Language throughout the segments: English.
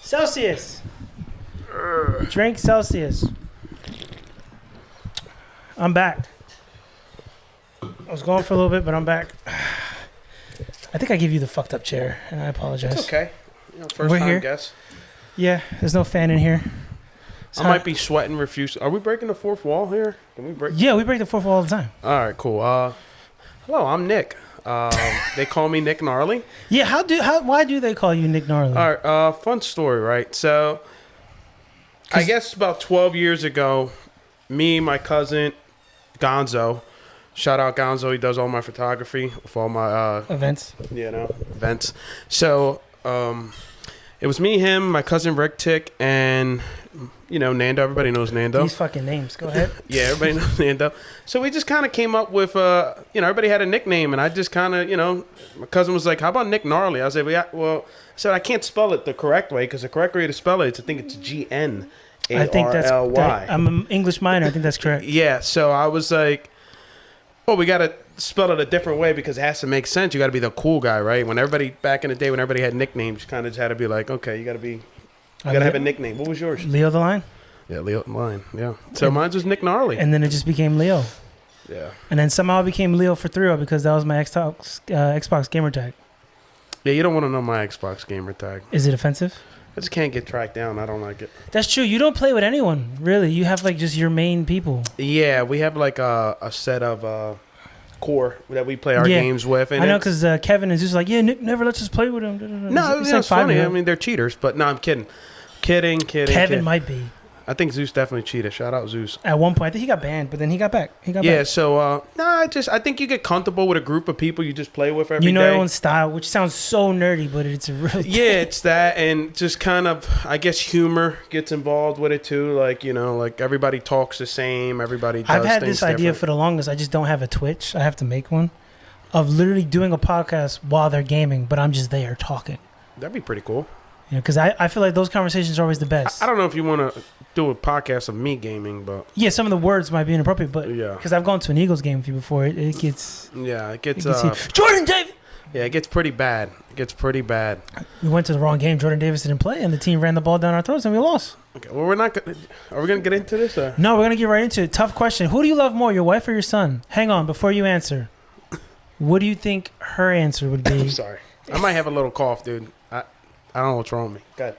Celsius. Drink Celsius. I'm back. I was gone for a little bit, but I'm back. I think I gave you the fucked up chair, and I apologize. It's okay. First We're time here. guess. Yeah, there's no fan in here. I might be sweating refuse. Are we breaking the fourth wall here? Can we break? Yeah, we break the fourth wall all the time. All right, cool. Hello, I'm Nick. They call me Nick Gnarly. Yeah, why do they call you Nick Gnarly? All right, fun story, right? So, I guess about 12 years ago, me, my cousin, Gonzo, shout out Gonzo, he does all my photography for all my Events. Events. So, it was me, him, my cousin Rick Tick, and Nando. Everybody knows Nando. These fucking names. Go ahead. Yeah, everybody knows Nando. So we just kind of came up with, everybody had a nickname, and I just kind of, my cousin was like, "How about Nick Gnarly?" I said, "Well, I said I can't spell it the correct way because the correct way to spell it, I think it's GNARLY." I think that's. I'm an English minor. I think that's correct. Yeah. So I was like, "Well, we gotta spell it a different way because it has to make sense. You got to be the cool guy, right?" When everybody back in the day, when everybody had nicknames, you kind of just had to be like, "Okay, you got to have a nickname." What was yours? Leo the Lion. Yeah, Leo the Lion. Yeah. So mine's just Nick Gnarly. And then it just became Leo. Yeah. And then somehow it became Leo for 3 because that was my Xbox gamer tag. Yeah, you don't want to know my Xbox gamer tag. Is it offensive? I just can't get tracked down. I don't like it. That's true. You don't play with anyone, really. You have like just your main people. Yeah, we have like a set of core that we play our games with. And I know because Kevin is just like, yeah, Nick never lets us play with him. No, it's funny. I mean, they're cheaters, but no, I'm kidding. Kidding. Kevin might be. I think Zeus definitely cheated. Shout out Zeus. At one point, I think he got banned, but then he got back. So I think you get comfortable with a group of people you just play with every day. Everyone's style, which sounds so nerdy, but it's a real thing. Yeah, it's that, and just kind of, I guess, humor gets involved with it too. Like like everybody talks the same. Everybody does I've had things this idea different. for the longest. I just don't have a Twitch. I have to make one of literally doing a podcast while they're gaming, but I'm just there talking. That'd be pretty cool. Because I feel like those conversations are always the best. I don't know if you want to do a podcast of me gaming, but yeah, some of the words might be inappropriate, but yeah, because I've gone to an Eagles game with you before, it gets Jordan Davis. Yeah, it gets pretty bad. We went to the wrong game. Jordan Davis didn't play, and the team ran the ball down our throats, and we lost. Okay, well, are we gonna get into this? Or? No, we're gonna get right into it. Tough question. Who do you love more, your wife or your son? Hang on, before you answer, what do you think her answer would be? I'm sorry, I might have a little cough, dude. I don't know what's wrong with me. Go ahead.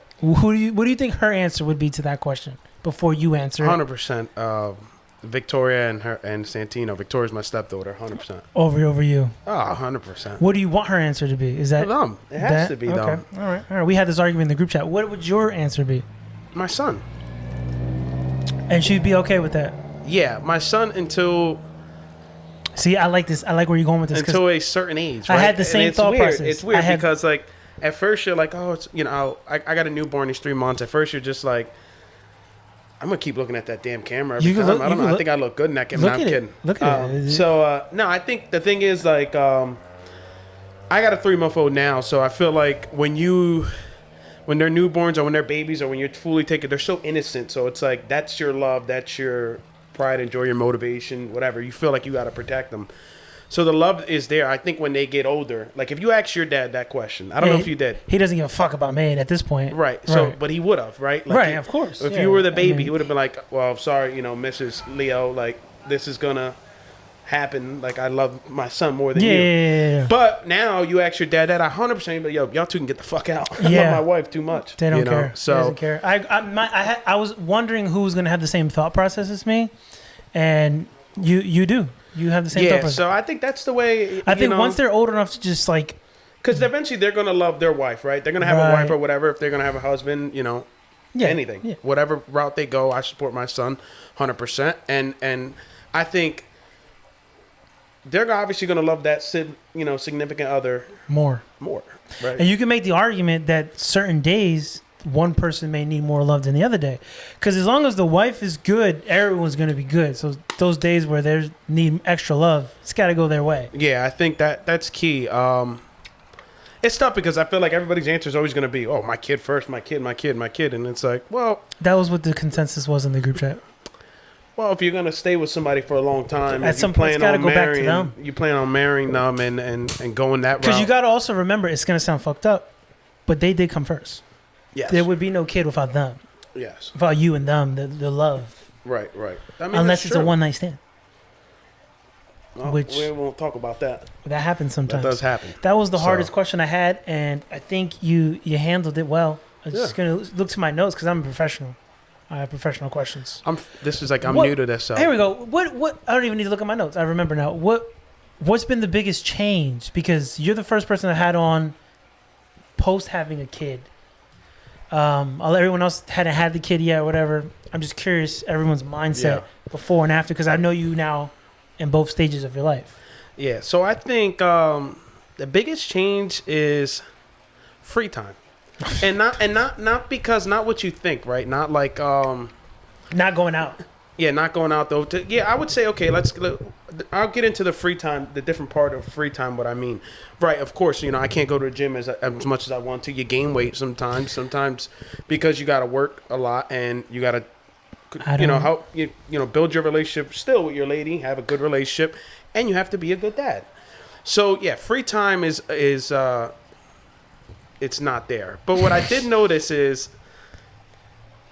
What do you think her answer would be to that question before you answer? 100%. Victoria and Santino. Victoria's my stepdaughter. 100%. Over you. Oh, 100%. What do you want her answer to be? Is that them? It has to be them. All right. We had this argument in the group chat. What would your answer be? My son. And she'd be okay with that. Yeah, my son until. See, I like this. I like where you're going with this. Until a certain age. Right? I had the same thought process. It's weird because like. At first, you're like, oh, it's I got a newborn. He's 3 months. At first, you're just like, I'm gonna keep looking at that damn camera every time. I don't know. I think I look good in that camera. I'm kidding. Look at it. So no, I think the thing is like, I got a 3-month-old now, so I feel like when they're newborns or when they're babies or when you're fully taken, they're so innocent. So it's like that's your love, that's your pride and joy, your motivation, whatever. You feel like you got to protect them. So the love is there. I think when they get older, like if you ask your dad that question, I don't know if you did. He doesn't give a fuck about me at this point. Right. So, but he would have, right? Like right, of course. If you were the baby, he would have been like, well, sorry, Mrs. Leo, like this is going to happen. Like I love my son more than you. Yeah. But now you ask your dad that, 100% but y'all two can get the fuck out. I love my wife too much. They don't care. So, he doesn't care. I was wondering who was going to have the same thought process as me. And you do. You have the same thought process. So I think that's the way. I think once they're old enough to just like, because eventually they're gonna love their wife, right? They're gonna have a wife or whatever. If they're gonna have a husband, anything, whatever route they go, I support my son, 100%. And I think they're obviously gonna love that significant other more, right? And you can make the argument that certain days one person may need more love than the other day, because as long as the wife is good, everyone's going to be good. So those days where they need extra love, it's got to go their way. Yeah, I think that's key. It's tough because I feel like everybody's answer is always going to be, oh, my kid first, my kid, and it's like, well, that was what the consensus was in the group chat. Well, if you're going to stay with somebody for a long time, at some point, it's got to go back to them. You plan on marrying them and going that route. Because you got to also remember, it's going to sound fucked up, but they did come first. Yes. There would be no kid without them, Yes. without you and them, the love. Right. I mean, Unless that's it's a true. one night stand. Well, which- we won't talk about that. That happens sometimes. That does happen. That was the So- hardest question I had, and I think you handled it well. I'm just Yeah. gonna look to my notes because I'm a professional. I have professional questions. I'm What- new to this. So Here we go. What? I don't even need to look at my notes. I remember now. What's been the biggest change? Because you're the first person I had on post having a kid. Everyone else hadn't had the kid yet, or whatever. I'm just curious everyone's mindset before and after, because I know you now in both stages of your life. Yeah. So I think the biggest change is free time, and not because not what you think, right? Not like Not going out. yeah, not going out though. I would say okay. I'll get into the free time, the different part of free time. What I mean, right? Of course, I can't go to the gym as much as I want to. You gain weight sometimes because you got to work a lot and you got to help build your relationship still with your lady, have a good relationship, and you have to be a good dad. So yeah, free time is it's not there. But what I did notice is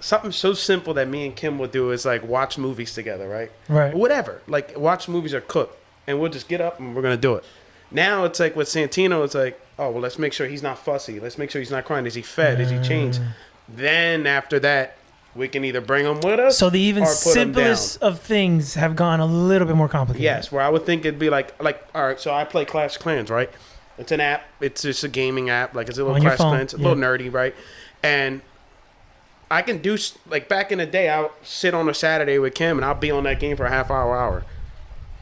something so simple that me and Kim will do is like watch movies together, right? Right. Whatever, like watch movies or cook, and we'll just get up and we're gonna do it. Now it's like with Santino, it's like, oh well, let's make sure he's not fussy. Let's make sure he's not crying. Is he fed? Is he changed? Then after that, we can either bring him with us. So the even or put him simplest of things have gone a little bit more complicated. Yes, where I would think it'd be like all right, so I play Clash of Clans, right? It's an app. It's just a gaming app. Like it's a little On your Clash of phone, Clans, a little nerdy, right? And I can do like back in the day, I'll sit on a Saturday with Kim and I'll be on that game for a half hour.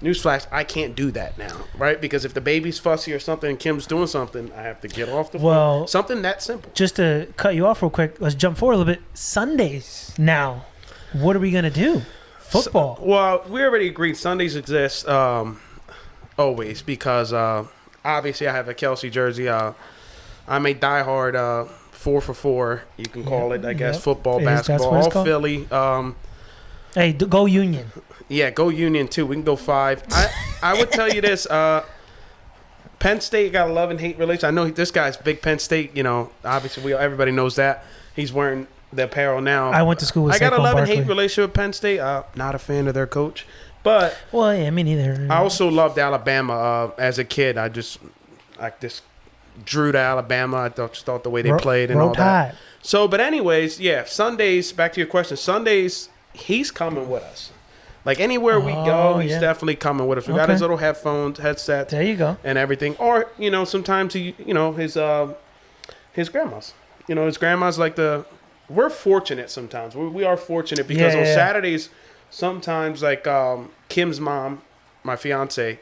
Newsflash, I can't do that now, right? Because if the baby's fussy or something and Kim's doing something, I have to get off the phone. Something that simple. Just to cut you off real quick, let's jump forward a little bit. Sundays now. What are we going to do? Football. Well, we already agreed Sundays exist always because obviously I have a Kelsey jersey. I'm a diehard 4 for 4. You can call it, I guess, football, basketball, all called. Philly. Hey, go Union. Yeah, go Union too. We can go 5. I would tell you this. Penn State got a love and hate relation. I know this guy's big Penn State. Obviously everybody knows that. He's wearing the apparel now. I went to school with I got a Saquon love and Barkley. hate relationship with Penn State. Not a fan of their coach, but Well, yeah, me neither. I also loved Alabama as a kid. I just drew to Alabama. I just thought the way they played and all that. So, but anyways, yeah, Sundays, back to your question. Sundays, he's coming with us. Like anywhere we go, he's definitely coming with us. We got his little headset. There you go. And everything. Or, sometimes his grandma's. His grandma's like we're fortunate sometimes. We are fortunate because on Saturdays, sometimes like Kim's mom, my fiance,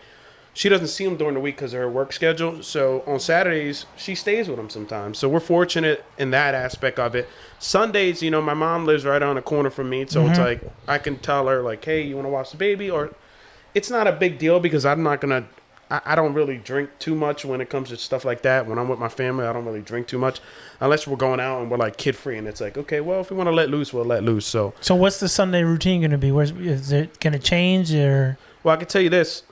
she doesn't see him during the week because of her work schedule. So on Saturdays, she stays with him sometimes. So we're fortunate in that aspect of it. Sundays, my mom lives right on the corner from me. So it's like I can tell her like, hey, you want to watch the baby? Or it's not a big deal because I'm not going to – I don't really drink too much when it comes to stuff like that. When I'm with my family, I don't really drink too much unless we're going out and we're like kid free. And it's like, okay, well, if we want to let loose, we'll let loose. So what's the Sunday routine going to be? Is it going to change or? Well, I can tell you this.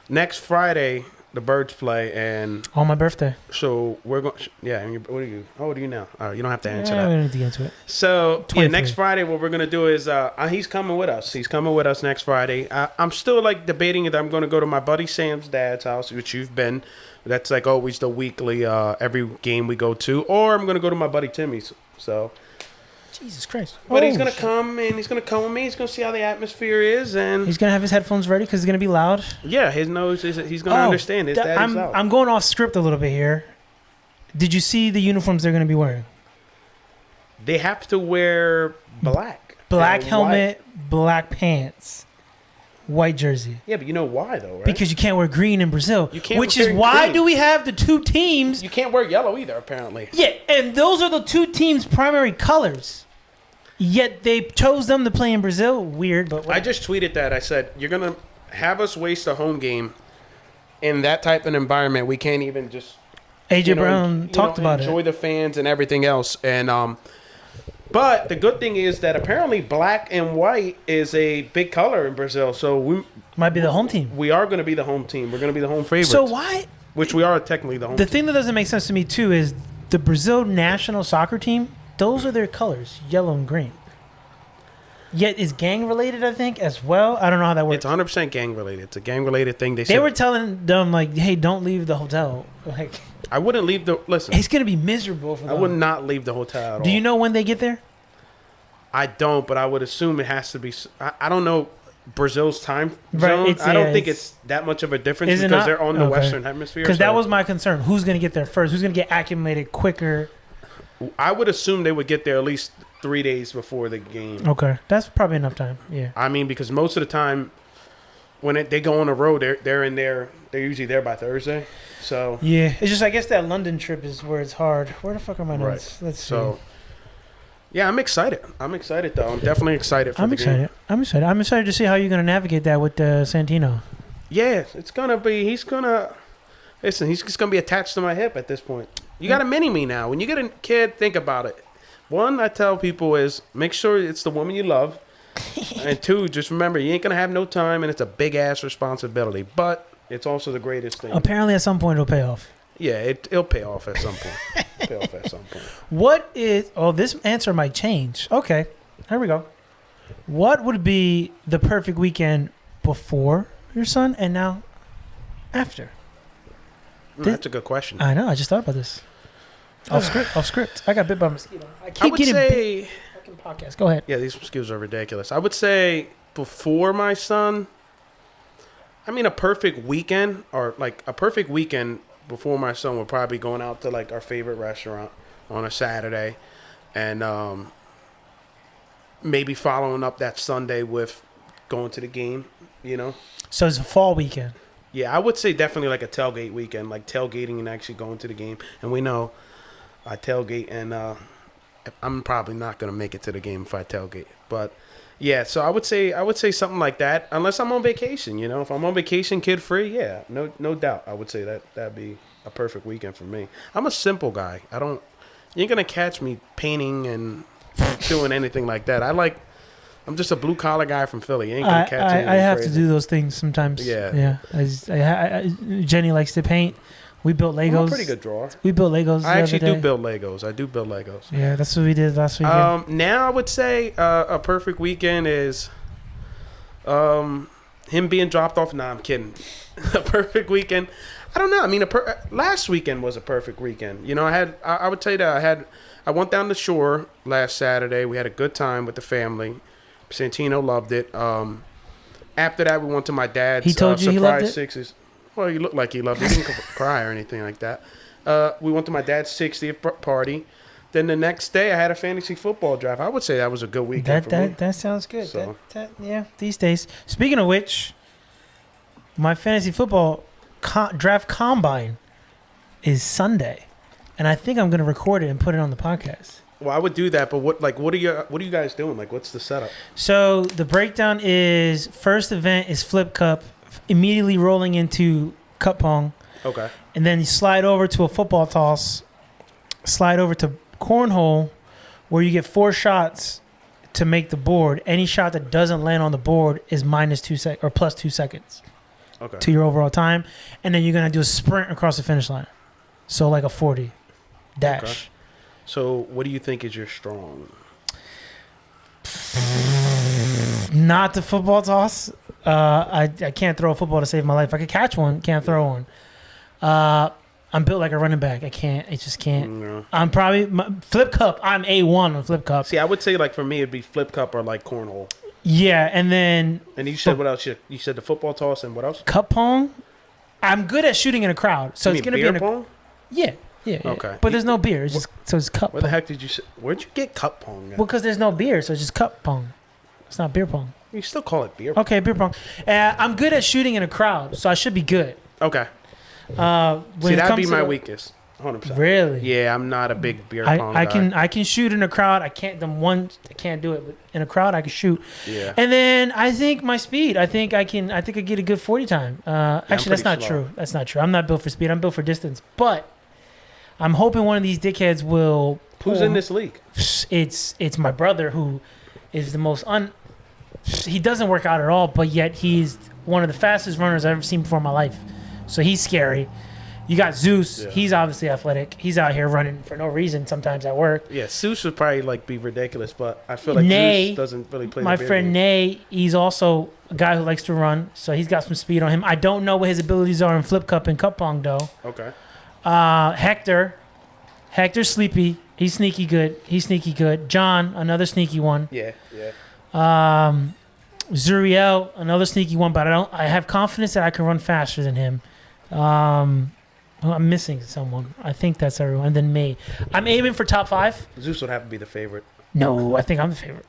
Next Friday, the Birds play, and on my birthday. So we're going. Yeah, and what are you? How old are you now? You don't have to answer We that. don't need to get into it. So 23. next Friday, what we're gonna do is he's coming with us. He's coming with us next Friday. I'm still like debating that I'm gonna go to my buddy Sam's dad's house, which you've been. That's like always the weekly every game we go to, or I'm gonna go to my buddy Timmy's. So. Jesus Christ. But he's going to come, and he's going to come with me. He's going to see how the atmosphere is. And he's going to have his headphones ready because it's going to be loud. Yeah, he's going to understand. His daddy's out. I'm going off script a little bit here. Did you see the uniforms they're going to be wearing? They have to wear black. Black helmet, black pants, white jersey. Yeah, but you know why, though, right? Because you can't wear green in Brazil. You can't which is why do we have the two teams. You can't wear yellow either, apparently. Yeah, and those are the two teams' primary colors. Yet they chose them to play in Brazil. Weird, but whatever. I just tweeted that. I said, you're going to have us waste a home game in that type of environment. We can't even just... AJ Brown talked about it. Enjoy the fans and everything else. And but the good thing is that apparently black and white is a big color in Brazil. So we... Might be the home team. We are going to be the home team. We're going to be the home favorites. So why... Which we are technically the home The team. thing that doesn't make sense to me, too, is the Brazil national soccer team those are their colors, yellow and green. Yet it's gang related, I think, as well. I don't know how that It's works. 100% gang related. It's a gang related thing. They They said were telling them like, "Hey, don't leave the hotel. Like, I wouldn't leave the listen. it's gonna be miserable for I them." would not leave the hotel at all. Do you know when they get there? I don't, but I would assume it has to be. I don't know Brazil's time Right, zone. it's- I don't yeah, think it's- it's that much of a difference Is it because not? they're on the Okay. Western Hemisphere. Because that so was my concern. Who's gonna get there first? Who's gonna get acclimated quicker? I would assume they would get there at least 3 days before the game. Okay, that's probably enough time. Yeah. I mean, because most of the time when they go on the road, they're in there. They're usually there by Thursday. So Yeah, it's just I guess that London trip is where it's hard. Where the fuck are my notes? Let's see. so yeah, I'm excited. I'm excited though. I'm definitely excited for I'm the excited. game. I'm excited. I'm excited to see how you're gonna navigate that with Santino. Yeah, it's gonna be. He's gonna listen. He's just gonna be attached to my hip at this point. You got a mini me now. When you get a kid, think about it. One, I tell people is make sure it's the woman you love, and two, just remember you ain't gonna have no time, and it's a big ass responsibility. But it's also the greatest thing. Apparently, at some point, it'll pay off. Yeah, it'll pay off at some point. Pay off at some point. What is? Oh, this answer might change. Okay, here we go. What would be the perfect weekend before your son and now after? That's a good question. I know. I just thought about this. Off script. Off script. I got bit by a mosquito. I keep I would getting bit. say, Fucking podcast. Go ahead. yeah, these mosquitoes are ridiculous. I would say before my son, I mean, a perfect weekend or like a perfect weekend before my son would probably be going out to like our favorite restaurant on a Saturday and maybe following up that Sunday with going to the game, you know? So it's a fall weekend. Yeah, I would say definitely like a tailgate weekend, like tailgating and actually going to the game. And we know I tailgate and I'm probably not going to make it to the game if I tailgate. But yeah, so I would say something like that unless I'm on vacation, you know. If I'm on vacation kid free, yeah, no doubt. I would say that'd be a perfect weekend for me. I'm a simple guy. You ain't going to catch me painting and doing anything like that. I'm just a blue collar guy from Philly. You ain't going to catch me. I have to do those things sometimes. Yeah. Yeah. Jenny likes to paint. We built Legos. I'm a pretty good drawer. We built Legos. I actually the other do day. build Legos. I do build Legos. Yeah, that's what we did last weekend. Now I would say a perfect weekend is him being dropped off. Nah, I'm kidding. A perfect weekend. I don't know. I mean, last weekend was a perfect weekend. You know, I would tell you that I went down the shore last Saturday. We had a good time with the family. Santino loved it. After that, we went to my dad's He told you he loved surprise it? sixes. Well, he looked like he loved it. He didn't cry or anything like that. We went to my dad's 60th party. Then the next day, I had a fantasy football draft. I would say that was a good weekend for me. That sounds good. So- Yeah, these days. Speaking of which, my fantasy football draft combine is Sunday, and I think I'm going to record it and put it on the podcast. Well, I would do that, but what are you guys doing? Like, what's the setup? So the breakdown is first event is Flip Cup, immediately rolling into Cup Pong, Okay. and then you slide over to a football toss, slide over to cornhole, where you get 4 shots to make the board. Any shot that doesn't land on the board is minus 2 sec or plus 2 seconds Okay. to your overall time, and then you're gonna do a sprint across the finish line, so like a 40 dash. Okay. So, what do you think is your strong? Not the football toss. I can't throw a football to save my life. I could catch one, can't throw one. I'm built like a running back. I just can't. No. I'm probably Flip Cup. I'm A1 on Flip Cup. See, I would say like for me, it'd be flip cup or like cornhole. Yeah, and then And you said what else? You said the football toss and what else? Cup Pong. I'm good at shooting in a crowd, so You it's mean gonna be beer in a pong? yeah. Okay. But there's no beer. It's just so it's cup. Where the Pong. heck did you say? Where'd you get cup pong? At? Well, because there's no beer, so it's just cup pong. It's not beer pong. You still call it beer? Okay, beer pong. I'm good at shooting in a crowd, so I should be good. Okay. When See, it that'd comes be to my the- weakest. 100%. Really? Yeah, I'm not a big beer pong I guy. can shoot in a crowd. I can't do it, but in a crowd I can shoot. Yeah. And then I think my speed. I think I get a good 40 time. Actually, that's pretty not slow. true. That's not true. I'm not built for speed. I'm built for distance. But I'm hoping one of these dickheads will. Who's in this league? It's my brother who is the most he doesn't work out at all, but yet he's one of the fastest runners I've ever seen before in my life. So he's scary. You got Zeus. Yeah. He's obviously athletic. He's out here running for no reason sometimes at work. Yeah, Zeus would probably like be ridiculous, but I feel like Nay, Zeus doesn't really play. My the beer friend game. Nay, he's also a guy who likes to run, so he's got some speed on him. I don't know what his abilities are in flip cup and cup pong though. Okay. Hector's sleepy. He's sneaky good. John, another sneaky one. Yeah. Zuriel, another sneaky one, but I have confidence that I can run faster than him. I'm missing someone. I think that's everyone. And then me. I'm aiming for top 5. Zeus would have to be the favorite. No, I think I'm the favorite.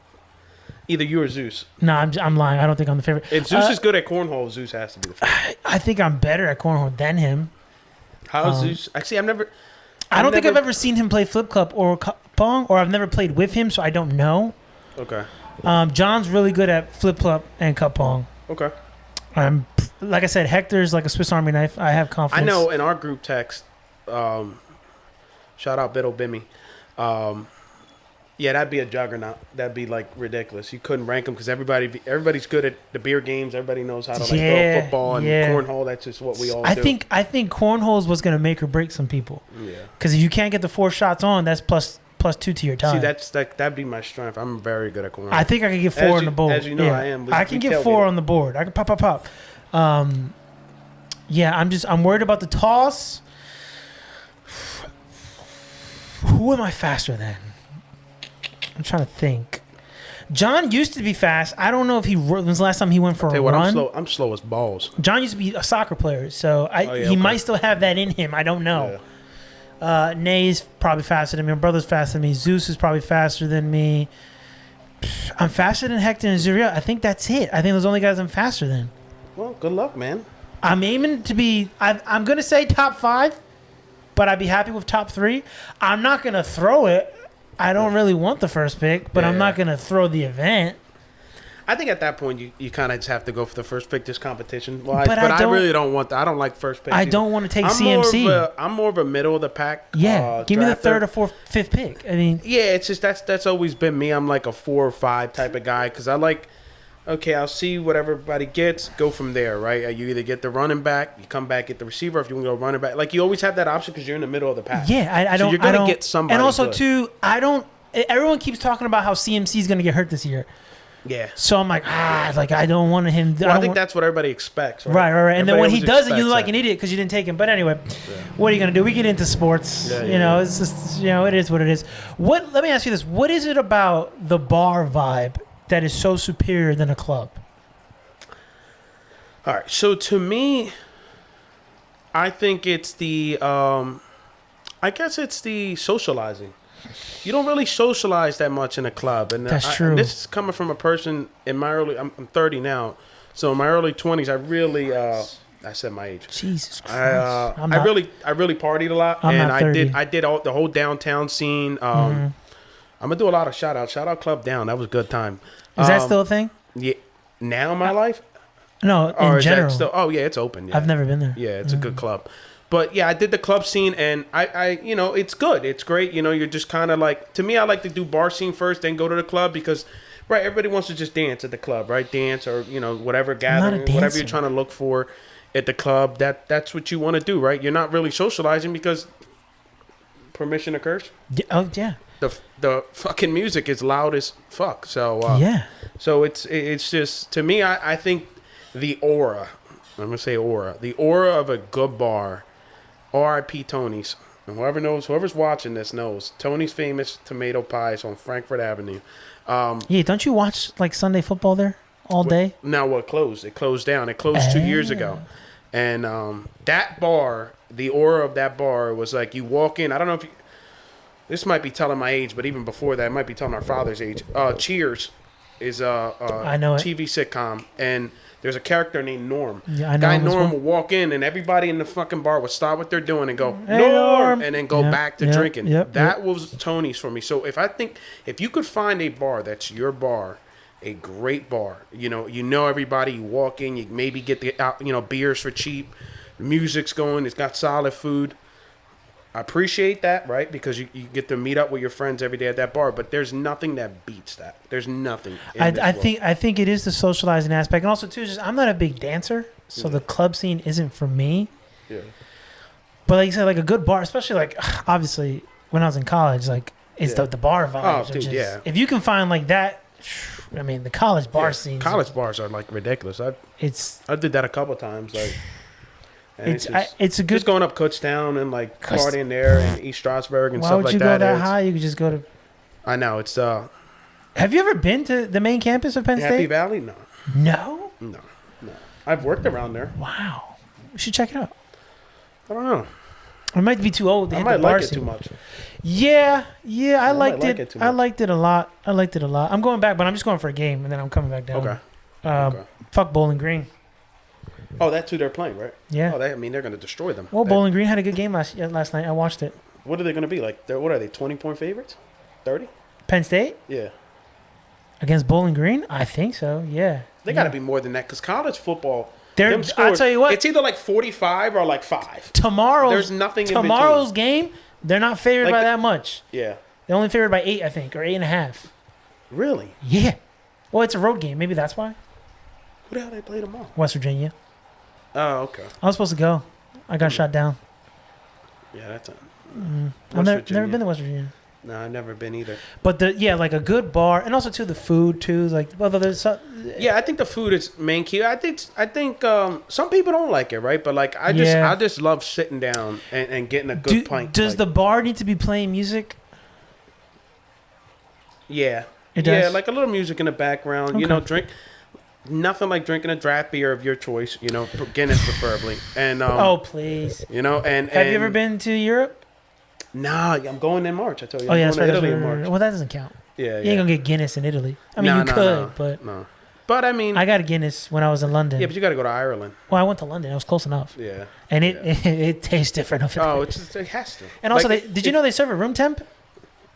Either you or Zeus. No, I'm lying. I don't think I'm the favorite. If Zeus is good at cornhole, Zeus has to be the favorite. I think I'm better at cornhole than him. How's Zeus? Actually, I don't think I've ever seen him play flip cup or cup pong, or I've never played with him, so I don't know. Okay. John's really good at flip cup and cup pong. Okay. Like I said, Hector's like a Swiss Army knife. I have confidence. I know in our group text, shout out Biddle Bimmy. Yeah, that'd be a juggernaut. That'd be like ridiculous. You couldn't rank them because everybody's good at the beer games. Everybody knows how to throw football and cornhole. That's just what we all do. I think cornhole is what's going to make or break some people. Yeah. Because if you can't get the 4 shots on, that's plus 2 to your time. See, that'd be my strength. I'm very good at cornhole. I think I can get 4 on the board. As you know, I am. I can get 4 on the board. I can pop. Yeah, I'm worried about the toss. Who am I faster than? I'm trying to think. John used to be fast. I don't know if when's the last time he went for a run. I'm slow as balls. John used to be a soccer player, so he might still have that in him. I don't know. Yeah. Nay's probably faster than me. My brother's faster than me. Zeus is probably faster than me. I'm faster than Hector and Zuriel. I think that's it. I think those are the only guys I'm faster than. Well, good luck, man. I'm aiming to be. I'm gonna say top 5, but I'd be happy with top 3. I'm not gonna throw it. I don't really want the first pick, but I'm not going to throw the event. I think at that point you kind of just have to go for the first pick, just competition wise. But I really don't want that. I don't like first pick. I don't want to take CMC. I'm more of a middle of the pack. Yeah, give me the 3rd or 4th, 5th pick. I mean, yeah, it's just that's always been me. I'm like a 4 or 5 type of guy because I like. Okay, I'll see what everybody gets. Go from there, right? You either get the running back, you come back, get the receiver. If you want to go running back, like you always have that option because you're in the middle of the pack. Yeah, I don't. So you're gonna get somebody. And also, good. too, I don't. Everyone keeps talking about how CMC is going to get hurt this year. Yeah. So I'm like, I don't want him. Well, I think that's what everybody expects. Right. And then when he does it, you look like an idiot because you didn't take him. But anyway, what are you going to do? We get into sports. It's just, it is what it is. Let me ask you this. What is it about the bar vibe that is so superior than a club? All right. So to me, I think it's the, I guess it's the socializing. You don't really socialize that much in a club, and that's true. And this is coming from a person in my early. I'm 30 now, so in my early 20s, I really. I said my age. Jesus Christ! I really partied a lot, I'm and not 30. I did the whole downtown scene. I'm gonna do a lot of shout out Club Down. That was a good time. Is that still a thing? Yeah. Now in my life. No, in general. Oh yeah, it's open. Yeah. I've never been there. Yeah, it's a good club. But yeah, I did the club scene, and I it's good. It's great. You're just kind of like, to me, I like to do bar scene first, then go to the club because, right, everybody wants to just dance at the club, right? Dance or, whatever gathering, whatever you're trying to look for at the club. That's what you want to do, right? You're not really socializing because permission to curse. Yeah, oh, yeah. The fucking music is loud as fuck. So, yeah. So it's just, to me, I think the aura, I'm going to say aura, the aura of a good bar, R.I.P. Tony's. And whoever's watching this knows. Tony's famous tomato pies on Frankfurt Avenue. Yeah, don't you watch like Sunday football there all day? Now what closed? It closed down. It closed 2 years ago. And that bar, the aura of that bar was like you walk in. I don't know if this might be telling my age, but even before that, it might be telling our father's age. Cheers is I know TV sitcom. And there's a character named Norm. Yeah, I know. Guy Norm will walk in, and everybody in the fucking bar would stop what they're doing and go, hey, Norm, and then go back to drinking. That was Tony's for me. So if you could find a bar that's your bar, a great bar, you know everybody, you walk in, you maybe get the beers for cheap, the music's going, it's got solid food. I appreciate that, right? Because you get to meet up with your friends every day at that bar, but there's nothing that beats that. There's nothing. I think it is the socializing aspect, and also too, just I'm not a big dancer, so the club scene isn't for me. Yeah. But like you said, like a good bar, especially like obviously when I was in college, like it's Yeah. the bar vibes. Oh, dude, yeah. If you can find like that, I mean, the college bar scene. College bars are like ridiculous. It's I did that a couple times. Like, and it's a good. just going up Kutztown and like Kutz- partying there and East Strasburg and Why stuff would like you that. go that It's- high? You could just go to. I know it's Have you ever been to the main campus of Penn Happy State? Valley. No, No. no. I've worked around there. Wow. We should check it out. I don't know. It might be too old. To I hit might the bar like it scene. too much. Yeah, I might liked like it. it too I much. liked it a lot. I'm going back, but I'm just going for a game, and then I'm coming back down. Okay. Okay. Fuck Bowling Green. Oh, that's who they're playing, right? Yeah. Oh, I mean, they're going to destroy them. Well, They- Bowling Green had a good game last night. I watched it. What are they going to be like? What are they? 20-point favorites? 30? Penn State Yeah. against Bowling Green. I think so. Yeah. They got to be more than that because college football. They're, them I'll scores- tell you what. It's either like 45 or like 5. Tomorrow's There's nothing in tomorrow's game. They're not favored Like by the- that much. Yeah. They're only favored by 8, I think, or 8.5. Really? Yeah. Well, it's a road game. Maybe that's why. Who the hell they play tomorrow? West Virginia. Oh, okay. I was supposed to go. I got shot down. Yeah, that's a. I've never been to West Virginia. No, I've never been either. But like a good bar, and also too the food too. Like, although there's Yeah, I think the food is main key. I think some people don't like it, right? But like I Yeah. just love sitting down and getting a good pint. does like, the bar need to be playing music? Yeah. It Yeah, does? like a little music in the background. You Okay. know, drink nothing like drinking a draft beer of your choice. You know, Guinness preferably. And Oh please! you know, and Have you ever been to Europe? Nah, I'm going in March. I tell you. Oh yeah, I'm that's going right. to Italy in March. Well, that doesn't count. Yeah, You ain't gonna get Guinness in Italy. I mean, No, you no, could, no, but no. But I mean, I got a Guinness when I was in London. yeah, but you got to go to Ireland. Well, I went to London. It was close enough, Yeah. and it tastes different. Over Oh, there. it has to. And also, Like, did you know they serve at room temp?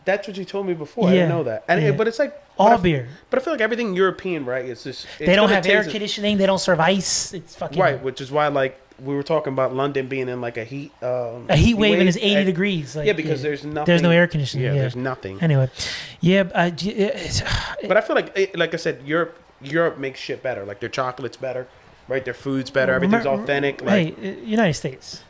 That's what you told me before. I Yeah. didn't know that. And Yeah. but it's like All but I- beer. But I feel like everything European, right? It's just They don't have air conditioning. They don't serve ice. It's fucking right? Which is why, like, we were talking about London being in like a heat wave and it's 80 and- degrees. Like, Yeah, because there's nothing. there's no air conditioning. Yeah, Yeah. there's nothing. Anyway, yeah, But I feel like, like I said, Europe makes shit better. Like their chocolate's better, right? Their food's better. Everything's authentic. Like, hey, United States.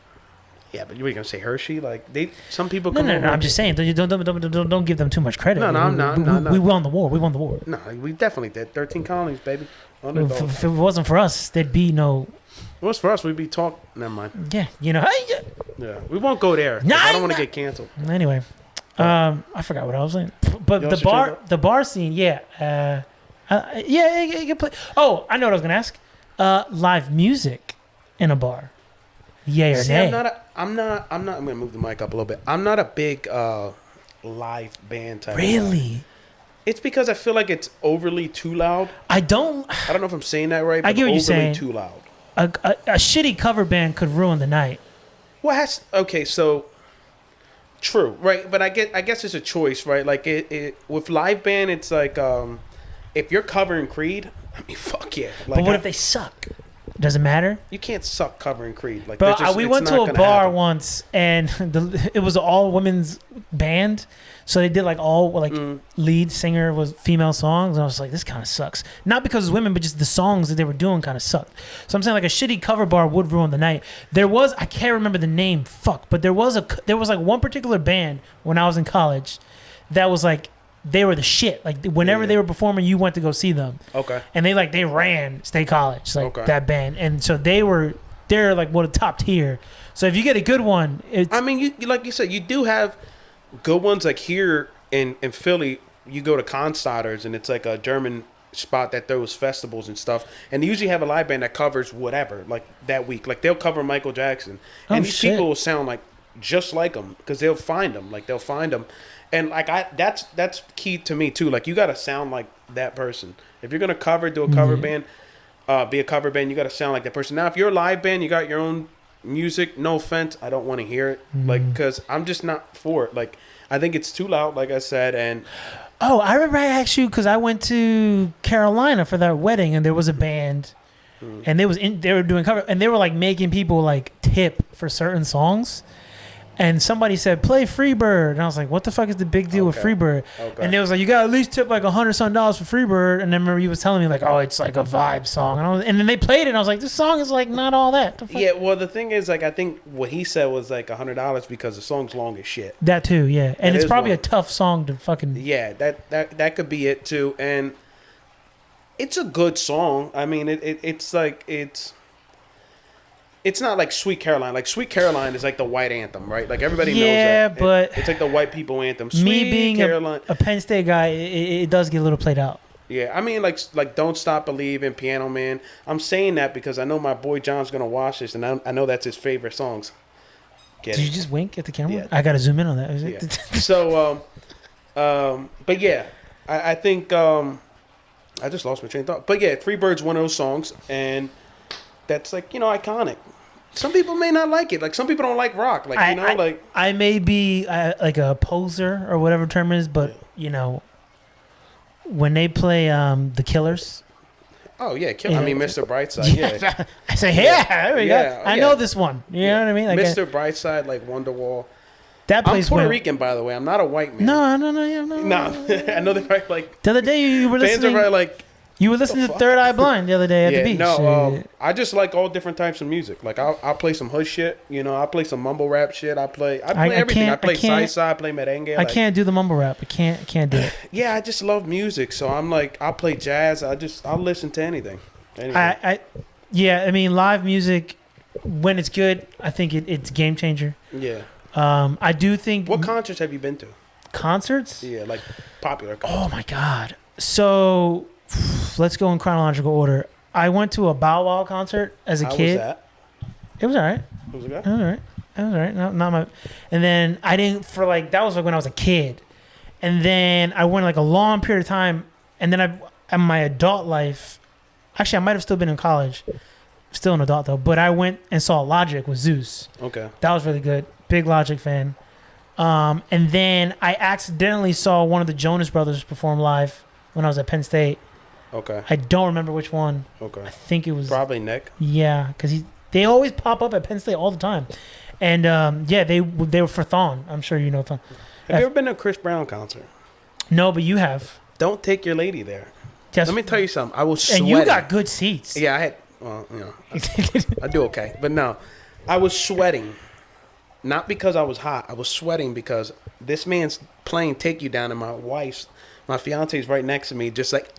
yeah, but you were gonna say Hershey? Like some people No, come no, over. no. I'm just saying. Don't give them too much credit. No, no, I'm not, I'm not, no. We won the war. We won the war. No, we definitely did. 13 colonies, baby. Underdog. If it wasn't for us, there'd be no. It was for us. We'd be talk. Never mind. Yeah, you know. Hey, Yeah, we won't go there. 'Cause Nah, I don't want nah. to get canceled. anyway, I forgot what I was saying. But You the also bar, check the bar scene, yeah, yeah, you can play. Oh, I know what I was gonna ask. Live music in a bar, yay or See, nay? I'm gonna move the mic up a little bit. I'm not a big live band type. of guy. Really? It's because I feel like it's overly too loud. I don't. I don't know if I'm saying that right. But I get what you're overly saying. Too loud. A shitty cover band could ruin the night. Well, okay, so true, right? But I guess it's a choice, right? Like it with live band, it's like if you're covering Creed, I mean, fuck yeah. Like, But what if they suck? Does it matter? you can't suck covering Creed? Like, But they're just- we it's went to not a gonna bar happen. once, and it was an all women's band. So they did like all like lead singer was female songs, and I was like, this kind of sucks. Not because it's women, but just the songs that they were doing kind of sucked. So I'm saying like a shitty cover bar would ruin the night. There was I can't remember the name, but there was like one particular band when I was in college that was like they were the shit. Like whenever Yeah. they were performing, you went to go see them. Okay. And they ran State College, like Okay. that band, and so they're like one of the top tier. So if you get a good one, it's I mean, you like you said, you do have good ones. Like here in Philly, you go to Constadter's, and it's like a German spot that throws festivals and stuff. And they usually have a live band that covers whatever, like that week. Like they'll cover Michael Jackson, and Oh, these shit. people will sound like just like him because they'll find them. Like they'll find them, and like that's key to me too. Like you gotta sound like that person. If you're gonna do a cover band, be a cover band, you gotta sound like that person. Now, if you're a live band, you got your own music. No offense, I don't want to hear it. Like because I'm just not for it. Like I think it's too loud. Like I said, and Oh, I remember I asked you because I went to Carolina for that wedding, and there was a band, and they were doing cover, and they were like making people like tip for certain songs, And somebody said, play Freebird. And I was like, what the fuck is the big deal with Okay. Freebird? Okay. And they was like, you got to at least tip like $100 for Freebird. And then remember he was telling me like, oh, it's like a vibe song. And then they played it and I was like, this song is like not all that. The fuck? Yeah, well, the thing is, like, I think what he said was like $100 because the song's long as shit. That too, yeah. And That it's is probably long. a tough song to fucking... Yeah, that could be it too, and it's a good song. I mean, it's like it's not like Sweet Caroline. Like Sweet Caroline is like the white anthem, right? Like everybody knows Yeah, that. but it's like the white people anthem. Sweet me being Caroline. a Penn State guy, it does get a little played out. Yeah, I mean, like Don't Stop Believing, Piano Man. I'm saying that because I know my boy John's gonna watch this, and I know that's his favorite songs. Get Did it? you just wink at the camera? Yeah. I gotta zoom in on that. Yeah. So, but yeah, I think I just lost my train of thought. But yeah, Freebird's one of those songs, and that's like, you know, iconic. Some people may not like it. Like some people don't like rock. Like like I may be like a poser or whatever term is, but you know, when they play the Killers. oh yeah, Yeah. I mean Mr. Brightside. Yeah, I say, yeah, there we Yeah, go. I yeah. know this one. You know what I mean? Like Mr. Brightside, like Wonderwall. that I'm place Puerto went. Rican, by the way. I'm not a white man. No, yeah, no. No, I know they're probably like The other day you were fans are listening. probably like. You were listening to fuck? Third Eye Blind the other day at the beach. No, I just like all different types of music. Like I'll play some hood shit, you know. I play some mumble rap shit. I play everything. I play salsa. I play merengue. I like- can't do the mumble rap. I can't do it. Yeah, I just love music. So I'm like, I'll play jazz. I'll listen to anything. Yeah, I mean, live music when it's good, I think it's a game changer. Yeah. I do think What concerts have you been to? concerts. Yeah, like popular concerts. Oh my god! So let's go in chronological order. I went to a Bow Wow concert as a How kid. was that? It was alright. Was it good? All right. All right. Not my. And then I didn't for like that was like when I was a kid, and then I went like a long period of time, and then in my adult life, actually I might have still been in college, still an adult though. But I went and saw Logic with Zeus. Okay. That was really good. Big Logic fan. And then I accidentally saw one of the Jonas Brothers perform live when I was at Penn State. Okay. I don't remember which one. Okay. I think it was Probably Nick. yeah, because they always pop up at Penn State all the time, and yeah, they were for Thon. I'm sure you know Thon. Have you ever been to a Chris Brown concert? No, but you have. Don't take your lady there. Just, Let me tell you something. I was sweating. and you got good seats. Yeah, I had. Well, you know, I do okay, but no, I was sweating. Not because I was hot. I was sweating because this man's playing "Take You Down" and my fiance's right next to me, just like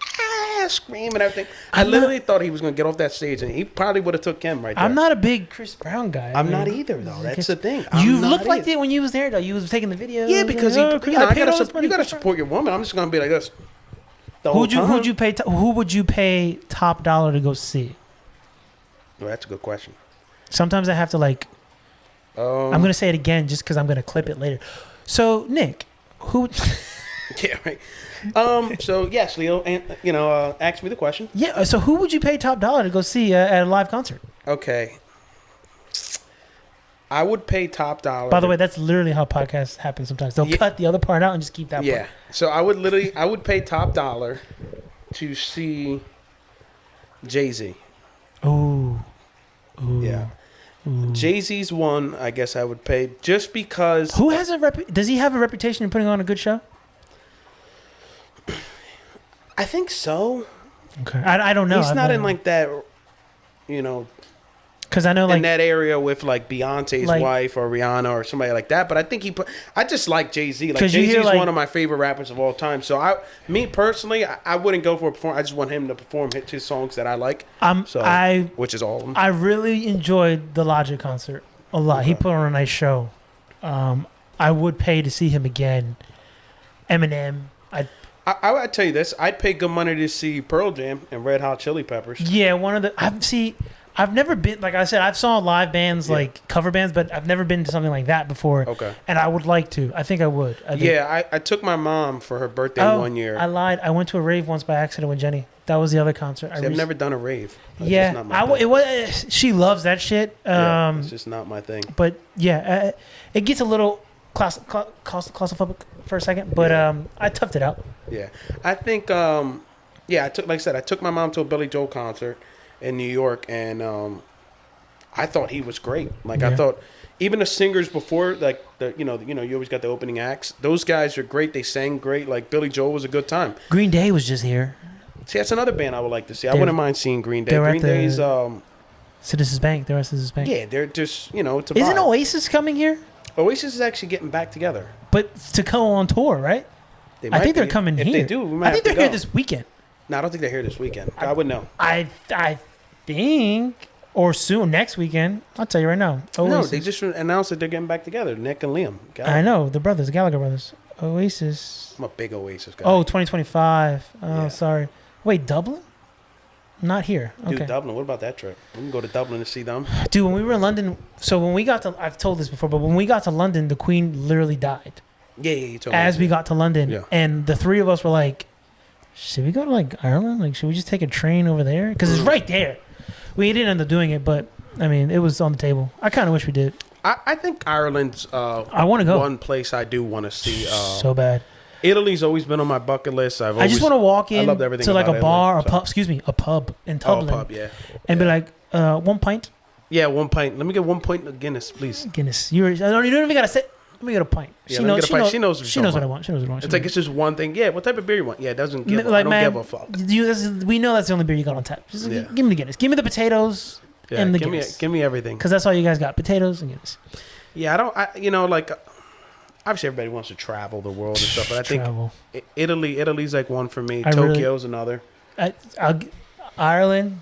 screaming and everything. I literally thought he was gonna get off that stage, and he probably would have took Kim right there. I'm not a big Chris Brown guy. I'm not either, though. That's the thing. You I'm not looked like either. that when you was there, though. You was taking the video. Yeah, because I you paid all this money gotta for- support your woman. I'm just gonna be like this. The whole time. Who would you pay top dollar to go see? Well, that's a good question. Sometimes I have to like. I'm gonna say it again just because I'm gonna clip it later. So Nick, who? Yeah, right. So yes, Leo, and ask me the question. Yeah. So who would you pay top dollar to go see at a live concert? Okay. I would pay top dollar. By the way, that's literally how podcasts happen sometimes. They'll Yeah. cut the other part out and just keep that yeah. So I would pay top dollar to see Jay-Z. part. Ooh. Yeah. Jay-Z's one, I guess I would pay just because. Who has does he have a reputation of putting on a good show? I think so. Okay. I don't know. He's not in like that, because I know in like that area with like Beyonce's like- wife or Rihanna or somebody like that. But I think I just like Jay-Z. Like 'Cause you Jay-Z hear, is like- one of my favorite rappers of all time. So me personally, I wouldn't go for a performance. I just want him to perform his songs that I like. Which is all of them. I really enjoyed the Logic concert a lot. He Okay. put on a nice show. I would pay to see him again. Eminem. I would tell you this. I'd pay good money to see Pearl Jam and Red Hot Chili Peppers. Yeah, one of the I've never been, like I said, I've saw live bands like cover bands, but I've never been to something like that before. Okay. And I would like to. I think I would. Yeah, I took my mom for her birthday one year. I lied. I went to a rave once by accident with Jenny. That was the other concert. See, I've never done a rave. It's Yeah, just not my thing. it was. She loves that shit. Yeah, it's just not my thing. But yeah, it gets a little claustrophobic for a second, but I toughed it out. Yeah, I think. I took my mom to a Billy Joel concert in New York, and I thought he was great. Like Yeah. I thought even the singers before, like you always got the opening acts. Those guys are great. They sang great. Like Billy Joel was a good time. Green Day was just here. See, that's another band I would like to see. I They- wouldn't mind seeing Green Day. they were at Green the- Day's Citizens Bank. The rest of Citizens Bank. yeah, they're just it's a Isn't vibe. Oasis coming here? Oasis is actually getting back together. But to go on tour, right? They I might think they're be. coming if here. they do, we might I think have they're to here go. this weekend. No, I don't think they're here this weekend. I would know. I think, or soon next weekend. I'll tell you right now. No, Oasis. they just announced that they're getting back together. Nick and Liam. I know the brothers, the Gallagher brothers. Oasis. I'm a big Oasis guy. Oh, 2025. Oh, Yeah. sorry. Wait, Dublin? Not here. Dude, Okay. Dublin. What about that trip? We can go to Dublin to see them. Dude, when we were in London, so when we got to, I've told this before, but when we got to London, the Queen literally died Yeah, you told me. as we got to London, Yeah. and the three of us were like, "Should we go to like Ireland? Like, should we just take a train over there? Because it's right there." We didn't end up doing it, but I mean, it was on the table. I kind of wish we did. I think Ireland's I want to go one place I do want to see. so bad. Italy's always been on my bucket list. I just want to walk in loved everything to like a about bar, Italy, a pub. Excuse me, a pub in Oh, Dublin, pub, yeah. and be like, 1 pint Yeah, 1 pint. Let me get 1 pint of Guinness, please. Guinness. You don't even gotta say. Let me get a pint. Yeah, let me get a pint. She knows what She you're knows what talking I want. She knows what I want. It's like it's just one thing. Yeah, what type of beer you want? Yeah, it doesn't give. like, I don't man, give a fuck. We know that's the only beer you got on tap. Just Yeah. give me the Guinness. Give me the potatoes Yeah, and the give Guinness. me everything. Because that's all you guys got. Potatoes and Guinness. Yeah, I don't. Like obviously everybody wants to travel the world and stuff, but I think Travel. Italy's like one for me. I really- Tokyo's another. Ireland,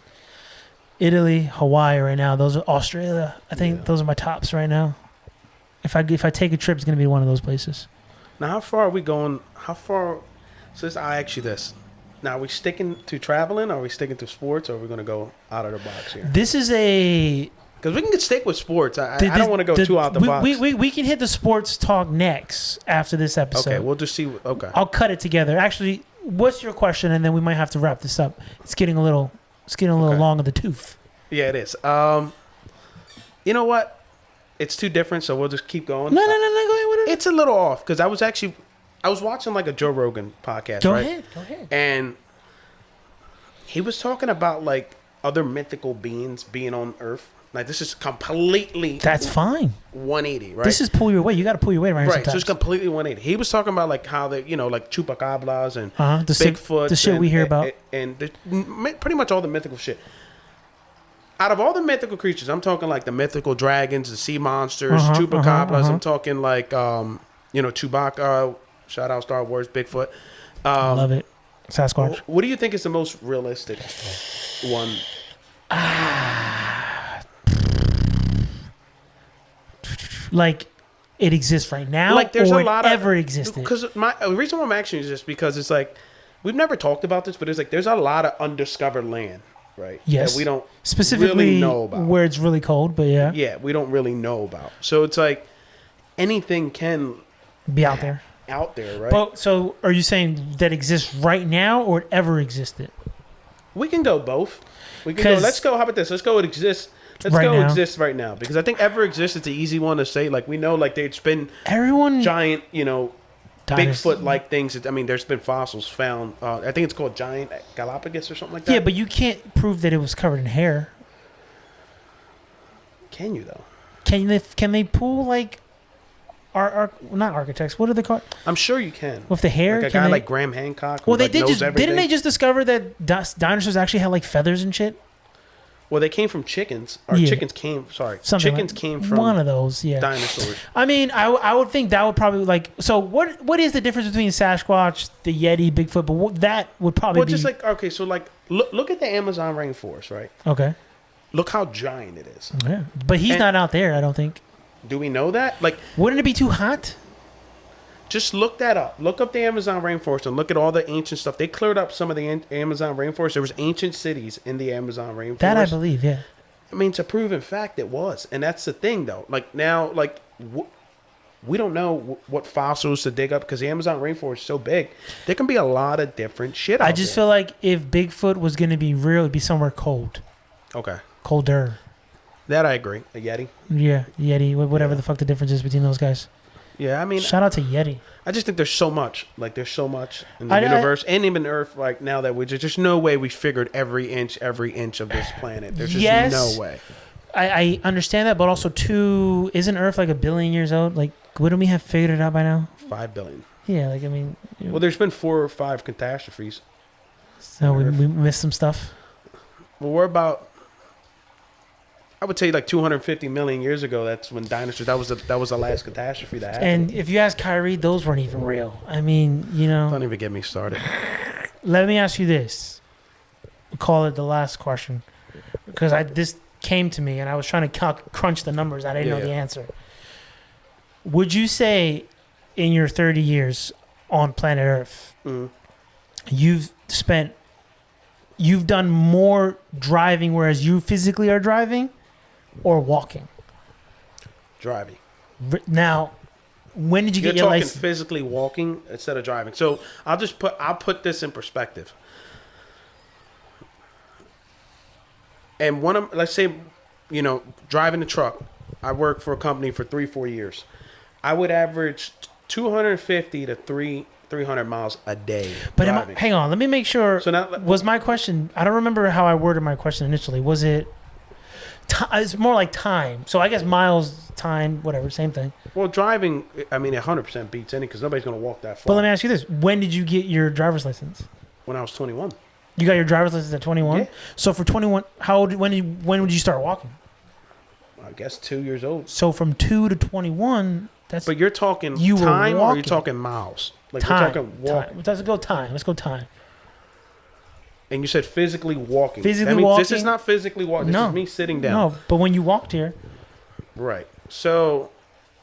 Italy, Hawaii right now. Those are Australia. I think Yeah. those are my tops right now. If I take a trip, it's gonna be one of those places. Now, how far are we going? How far? So I ask you this. Now, are we sticking to traveling? Or are we sticking to sports? Or are we going to go out of the box here? This is a. Because we can stick with sports. I don't want to go too out the box. We can hit the sports talk next after this episode. Okay, we'll just see. Okay. I'll cut it together. Actually, what's your question? And then we might have to wrap this up. It's getting a little Okay. long of the tooth. Yeah, it is. You know what? It's too different, so we'll just keep going. No. Go ahead. What It's a little off because I was watching like a Joe Rogan podcast, Go right? ahead. Go ahead. And he was talking about like other mythical beings being on Earth. Like this is completely That's fine. 180, right? This is pull your weight. You got to pull your weight around right. So sometimes. it's completely 180. He was talking about like how they, like chupacabras and The Bigfoot, shit we hear about. and pretty much all the mythical shit. Out of all the mythical creatures, I'm talking like the mythical dragons, the sea monsters, chupacabras. I'm talking like Chewbacca. Shout out Star Wars, Bigfoot. Love it. Sasquatch. What do you think is the most realistic one? Like it exists right now, Like there's or a lot it of ever existed. Because the reason why I'm asking is just because it's like we've never talked about this, but it's like there's a lot of undiscovered land, right? Yes. That we don't Specifically really know about. where it's really cold, but yeah, Yeah, we don't really know about. So it's like anything can be out there. out there, right? But so, are you saying that exists right now, or it ever existed? We can go both. We can go. 'Cause Let's go. How about this? Let's go. It exists. Let's Right go. now. Exists right now because I think ever exists. It's an easy one to say. Like we know, like there's been Everyone, giant, Dinosaur- Bigfoot-like things. I mean, there's been fossils found. I think it's called giant Galapagos or something like that. Yeah, but you can't prove that it was covered in hair. Can you though? Can they pull like not architects? What are they called? I'm sure you can. With the hair? Like a Can guy they- like Graham Hancock. Who, Well, they like, did knows just everything. didn't they just discover that dinosaurs actually had like feathers and shit? Well, they came from chickens. Or Yeah. chickens came. Sorry, Something chickens like- came from one of those. Yeah. dinosaurs. I mean, I would think that would probably like. So what is the difference between Sasquatch, the Yeti, Bigfoot? But that would probably Well, be just like okay, so like look at the Amazon rainforest, right? okay. Look how giant it is. Yeah, but he's And- not out there. I don't think. Do we know that? Like, Wouldn't it be too hot? just look that up. Look up the Amazon rainforest and look at all the ancient stuff. They cleared up some of the Amazon rainforest. There was ancient cities in the Amazon rainforest. That I believe. Yeah. I mean, it's a proven fact it was, and that's the thing, though. Like now, like we don't know what fossils to dig up because the Amazon rainforest is so big. There can be a lot of different shit. I just feel like if Bigfoot was going to be real, it'd be somewhere cold, okay. colder. That I agree. A Yeti. Yeah, Yeti, whatever Yeah. the fuck the difference is between those guys. Yeah, I mean, Shout out to Yeti. I just think there's so much. Like, there's so much in the I- universe and even Earth. Like now that there's just no way we figured every inch of this planet. There's just Yes. no way. I understand that, but also too, isn't Earth like 1 billion years old? Like, wouldn't we have figured it out by now? 5 billion. Yeah, like I mean, Well, there's been 4 or 5 catastrophes. so we missed some stuff. Well, we're about, I would say like 250 million years ago. That's when dinosaurs. That was the last catastrophe that happened. And if you ask Kyrie, those weren't even real. I mean, Don't even get me started. let me ask you this. Call it the last question, because this came to me and I was trying to crunch the numbers. I didn't know the answer. Would you say, in your 30 years on planet Earth, you've done more driving, whereas you physically are driving, or walking? Driving. Now, when did you You're get your talking license? physically walking instead of driving. So I'll put this in perspective. And let's say, driving a truck. I worked for a company for 3-4 years. I would average 250 to 300 miles a day. But driving. hang on, let me make sure. So now, Was my question? I don't remember how I worded my question initially. Was it? It's more like time. So I guess miles, time, whatever, same thing. well, driving, I mean, 100% beats any because nobody's going to walk that far. But let me ask you this: when did you get your driver's license? When I was 21. You got your driver's license at 21. Yeah. So for 21, how old? When would you start walking? I guess 2 years old. So from 2 to 21, that's But you're talking You were time or walking. you're talking miles? Like time. we're talking walking. Time. Let's go time. Let's go time. And you said physically walking. Physically that means This walking? is not physically walking. This No. is me sitting down. No, but when you walked here, Right. So,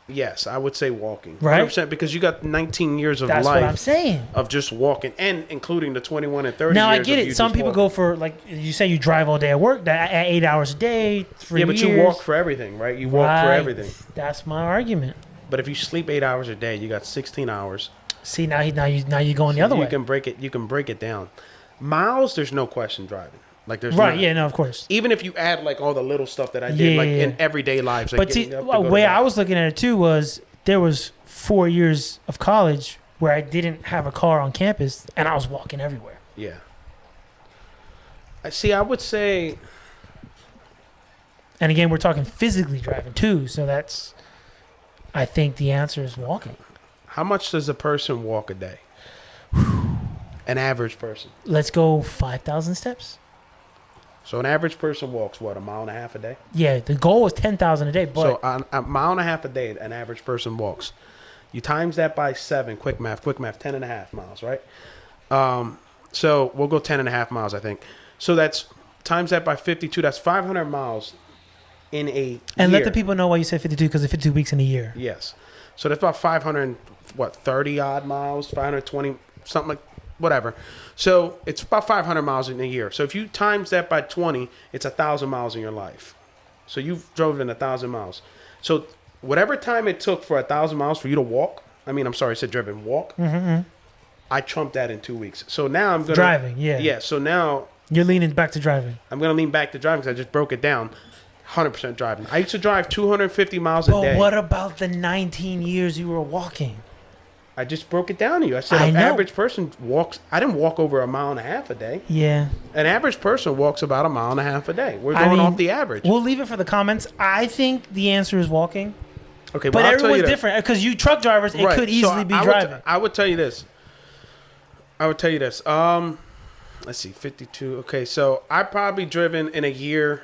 yes, I would say walking. Right. 100% because you got 19 years of that's what I'm life saying. of just walking and including the 21 and 30 Now I years get of you it. Some just people walking. go for, like you say, you drive all day at work, at 8 hours a day, 3 Yeah, but years. you walk for everything, right? You walk for Right. everything. That's my argument. But if you sleep 8 hours a day, you got 16 hours. See, now you're going the other you way. can break it down. Miles, there's no question driving. Like there's Right? not. Yeah. No. Of course. Even if you add like all the little stuff that I did, like Yeah. in everyday lives. Like But see, getting up to the go to way bed. I was looking at it too was there was 4 years of college where I didn't have a car on campus and I was walking everywhere. Yeah. I see. I would say And again, we're talking physically driving too. So I think the answer is walking. how much does a person walk a day? An average person. Let's go 5,000 steps. So an average person walks what, a mile and a half a day? Yeah, the goal was 10,000 a day, but So a mile and a half a day, an average person walks. You times that by 7, quick math, 10 and a half miles, right? So we'll go 10 and a half miles, I think. So that's times that by 52, that's 500 miles in a and year. let the people know why you said 52 because it's 52 weeks in a year. Yes. So that's about 30 odd miles, 520, something like, whatever. So it's about 500 miles in a year. So if you times that by 20, it's 1,000 miles in your life. So you've driven 1,000 miles. So whatever time it took for 1,000 miles for you to walk, I said driven, walk. I trumped that in 2 weeks. So now I'm gonna Driving, yeah. Yeah. So now You're leaning back to driving. I'm gonna lean back to driving because I just broke it down. 100% driving. I used to drive 250 miles a But day. what about the 19 years you were walking? I just broke it down to you. I said I an know. average person walks. I didn't walk over a mile and a half a day. Yeah. An average person walks about a mile and a half a day. We're I going mean, off the average. We'll leave it for the comments. I think the answer is walking. Okay, But I'll tell everyone's you that. different because you truck drivers, it Right. could So easily be I would driving. I would tell you this. Let's see, 52. Okay, so I've probably driven in a year,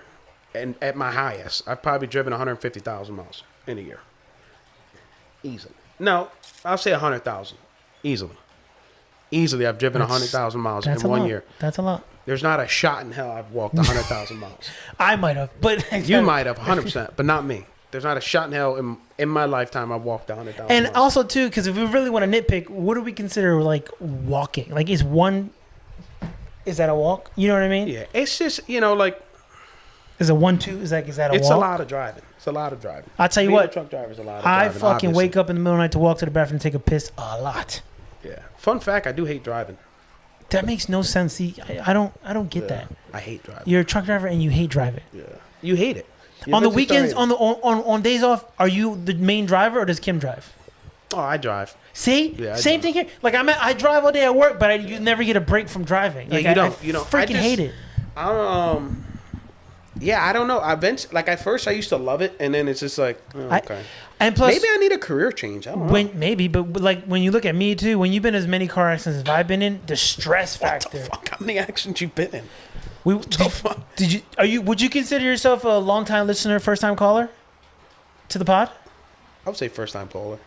and at my highest, I've probably driven 150,000 miles in a year. Easily. No, I'll say 100,000. Easily. Easily, I've driven 100,000 miles in That's a 1 lot. year. That's a lot. There's not a shot in hell I've walked 100,000 miles. I might have, but You might have 100%, but not me. There's not a shot in hell in my lifetime I've walked 100,000 And miles. also too, because if we really want to nitpick, what do we consider like walking? Like, is that a walk? You know what I mean? Yeah, it's just, like, Is a 1-2? Is that a it's walk? a lot of driving. It's a lot of driving. I'll tell you Being a what. truck driver is a lot of I driving. fucking obviously. wake up in the middle of the night to walk to the bathroom and take a piss a lot. Yeah. Fun fact, I do hate driving. That makes no sense. See, I don't get that. I hate driving. You're a truck driver and you hate driving. Yeah. You hate it. On the weekends, on days off, are you the main driver or does Kim drive? Oh, I drive. See, Yeah, I same do. thing here. Like I drive all day at work, but you never get a break from driving. Yeah, Like, you don't. I freaking hate it. Yeah, I don't know. Eventually, like at first, I used to love it, and then it's just like, oh, okay. And plus, Maybe I need a career change. I don't know. maybe, but like when you look at me too, when you've been as many car accidents as I've been in, the stress What factor. the fuck? How many accidents you been in? Did you? Would you consider yourself a long time listener, first time caller to the pod, I would say first time caller.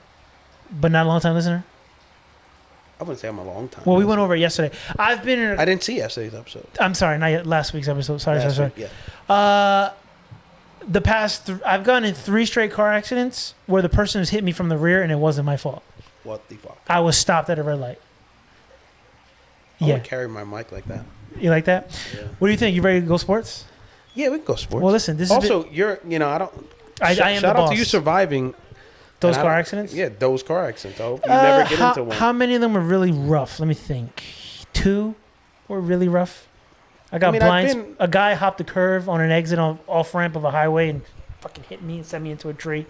but not a long time listener? I wouldn't say I'm a long time. Well, we went over it yesterday. I've been in. I didn't see yesterday's episode. I'm sorry, not yet, last week's episode. Sorry. Last week, yeah. The past, I've gone in 3 straight car accidents where the person has hit me from the rear and it wasn't my fault. What the fuck? I was stopped at a red light. I Yeah, would carry my mic like that. you like that? Yeah. What do you think? You ready to go sports? Yeah, we can go sports. Well, listen, this is also, you're, I don't. I am shout the out boss. to you surviving Those and I car don't- accidents. Yeah, those car accidents. I hope you never get into one. How many of them were really rough? Let me think. 2 were really rough. I got mean, I've blinds. been- A guy hopped the curve on an exit on off ramp of a highway and fucking hit me and sent me into a tree.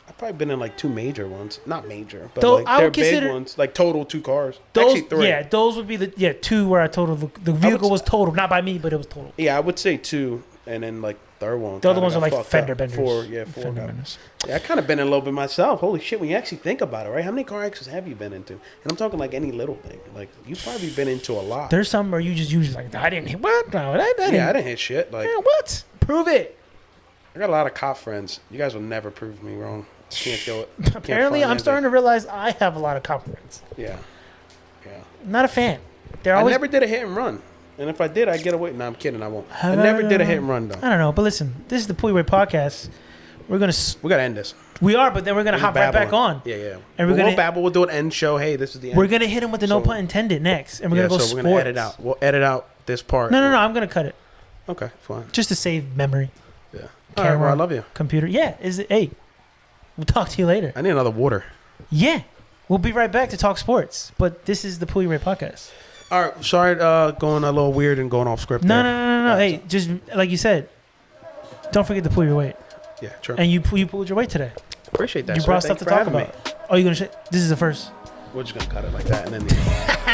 I've probably been in like 2 major ones. Not major, but Though like I they're would big consider- ones. Like total 2 cars. Those, Actually 3. yeah, those would be the 2 where I totaled the vehicle was totaled, not by me, but it was totaled. Yeah, I would say 2, and then like third one. The other kinda ones got are like fucked fender up. benders. 4, yeah, 4. Fender got- benders. Yeah, I kind of been in a little bit myself. Holy shit, when you actually think about it, right? How many car accidents have you been into? And I'm talking like any little thing. Like you've probably been into a lot. There's some where you just use like, I didn't hit what? No, I didn't. Yeah, I didn't hit shit. Like Yeah, what? Prove it. I got a lot of cop friends. You guys will never prove me wrong. Can't do it. Can't Apparently, find I'm starting to realize I have a lot of compliments. anything. Yeah, yeah. I'm not a fan. They're I always. never did a hit and run. And if I did, I'd get away. No, I'm kidding. I won't. I Have never I, did a hit and run though. I don't know, but listen, this is the Puy Way podcast. We're gonna. We gotta end this. We are, but then we're gonna hop right back on. Yeah, yeah. And we're we'll gonna- babble. We'll do an end show. Hey, this is the end. We're gonna hit him with the no So- pun intended next, and we're yeah, gonna go so sports. we're gonna edit out. We'll edit out this part. No, I'm gonna cut it Okay, fine. just to save memory. Yeah. All right, bro. I love you. Computer. Yeah. Is it? Hey, we'll talk to you later. I need another water. Yeah. We'll be right back to talk sports, but this is the Puy Ray podcast. All right. Sorry, going a little weird and going off script. No. there. Hey, just like you said, don't forget to pull your weight. Yeah, true. And you pulled your weight today. Appreciate that. You sir. brought Thank stuff to you for talk having about. Oh, you gonna? This is the first. Me. We're just gonna cut it like that, and then.